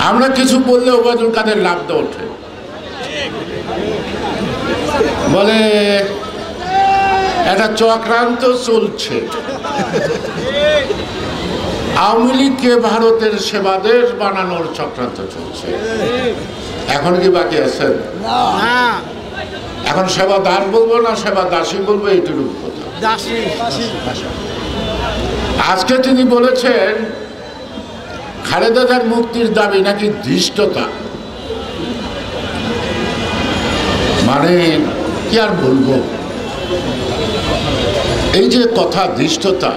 আমরা কিছু বললে ওবায়দুল কাদের লাভ দিয়ে ওঠে, বলে একটা চক্রান্ত চলছে, আওয়ামী লীগকে ভারতের সেবা দেশ বানানোর চক্রান্ত চলছে। এখন কি বাকি আছেন? এখন সেবা দাস বলবো না সেবা দাসী বলবো, এইটুকু কথা। আজকে তিনি বলেছেন খালেদা জিয়ার মুক্তির দাবি নাকি ধৃষ্টতা। মানে কি আর বলবো, এই যে কথা ধৃষ্টতা,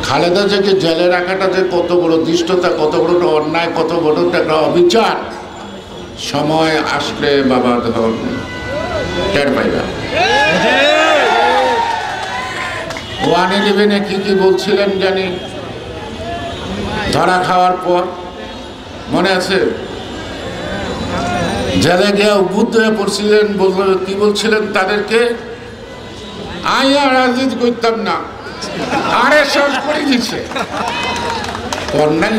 খালেদা জিয়াকে জেলে রাখাটা যে কত বড় ধৃষ্টতা, কত বড় অন্যায়, কত বড় একটা অবিচার, সময় আসলে বাবা ধর টের পাইবা। 111-এ কি কি বলছিলেন জানি, ধরা খাওয়ার পর মনে আছে, জেলে গিয়ে উদ্বুদ্ধ হয়ে পড়ছিলেন, কি বলছিলেন তাদেরকে, আইয়া রাজনীতি করতাম না, আরে সব করে দিচ্ছে নাই।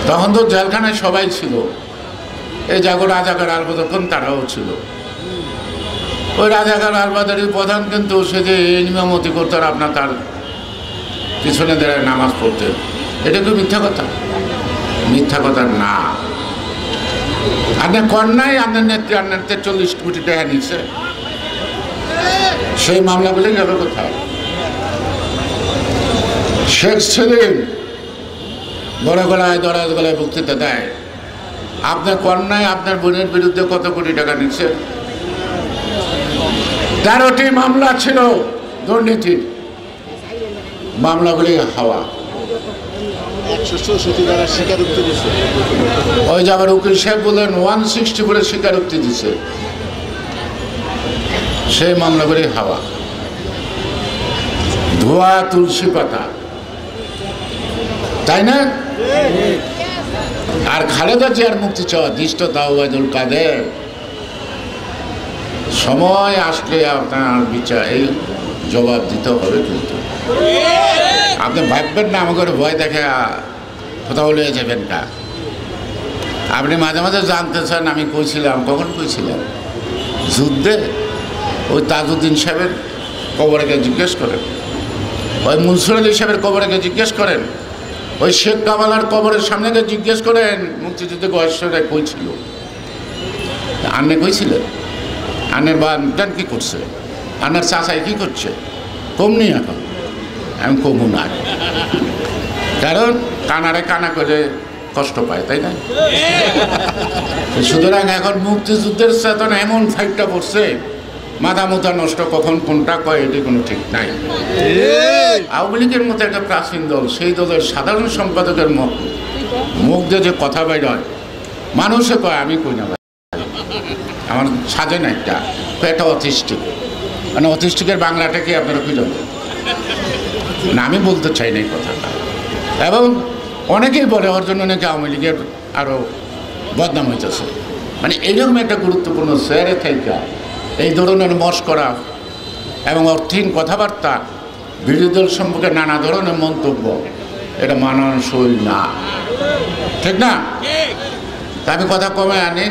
তখন তো জেলখানায় সবাই ছিল, এই জাগো রাজাকার আলবদর তারাও ছিল। ওই রাজাকার আলবাদারির প্রধান কিন্তু সে যে নিয়মতি করতেন, আপনার তার পিছনে দাঁড়ায় নামাজ পড়তেন। এটা কি মিথ্যা কথা? মিথ্যা কথা না। আপনার কন্যায় আপনার নেত্রী, আপনার 40 কোটি টাকা নিচ্ছে, সেই মামলা বলে গেল কোথায়? শেখ সেলিম বড় গলায় দরাজ গলায় বক্তৃতা দেয়, আপনার কন্যায় আপনার বোনের বিরুদ্ধে কত কোটি টাকা নিচ্ছে? 13টি মামলা ছিল দুর্নীতির, মামলাগুলি হাওয়া। ওই যাবার উকিল সাহেব বললেন 160 বলে স্বীকারোক্তি দিচ্ছে, সেই মামলাগুলি হাওয়া, ধোয়া তুলসী পাতা, তাই না? আর খালেদা জিয়ার মুক্তি চাওয়া ধৃষ্টতা ওবায়দুল কাদের, সময় আসলে আপনার বিচার এই জবাব দিতে হবে। কিন্তু আপনি ভাববেন না আমাকে ভয় দেখে কোথাও লয়ে যাবেন না। আপনি মাঝে মাঝে জানতে চান আমি কইছিলাম, কখন কইছিলাম? যুদ্ধে ওই তাজউদ্দিন সাহেবের কবরে গিয়ে জিজ্ঞেস করেন, ওই মনসুর আলী সাহেবের কবরে গিয়ে জিজ্ঞেস করেন, ওই শেখ কামালার কবরের সামনে গিয়ে জিজ্ঞেস করেন মুক্তিযুদ্ধে গয়েশ্বরে কইছিল, আন্নে কইছিলেন, আন্নের বান কি করছে, আন্নার চাচাই কি করছে, কমনি এখন আমি কমু না, কারণ কানারে কানা করে কষ্ট পায়, তাই না? সুতরাং এখন মুক্তিযুদ্ধের চেতনা এমন ফাইটটা পড়ছে, মাথা মুথা নষ্ট, কখন কোনটা কয় এটি কোনো ঠিক নাই। আওয়ামী লীগের মতো একটা প্রাচীন দল, সেই দলের সাধারণ সম্পাদকের মুখ দিয়ে যে কথা বাইর হয়, মানুষে কয়, আমি কই না, আমার সাজে না, একটা অটিস্টিক, মানে অটিস্টিকের বাংলাটা কি আপনারা কি জানেন না? আমি বলতে চাই না এই কথাটা। এবং অনেকেই বলে ওর জন্য নাকি আওয়ামী লীগের আরও বদনাম হইতেছে। মানে এইরকম একটা গুরুত্বপূর্ণ চেয়ারে থাইকা এই ধরনের মস্করা এবং অর্থহীন কথাবার্তা, বিরোধী দল সম্পর্কে নানা ধরনের মন্তব্য, এটা মানানসই না, ঠিক না? তা আমি কথা কমে আনি।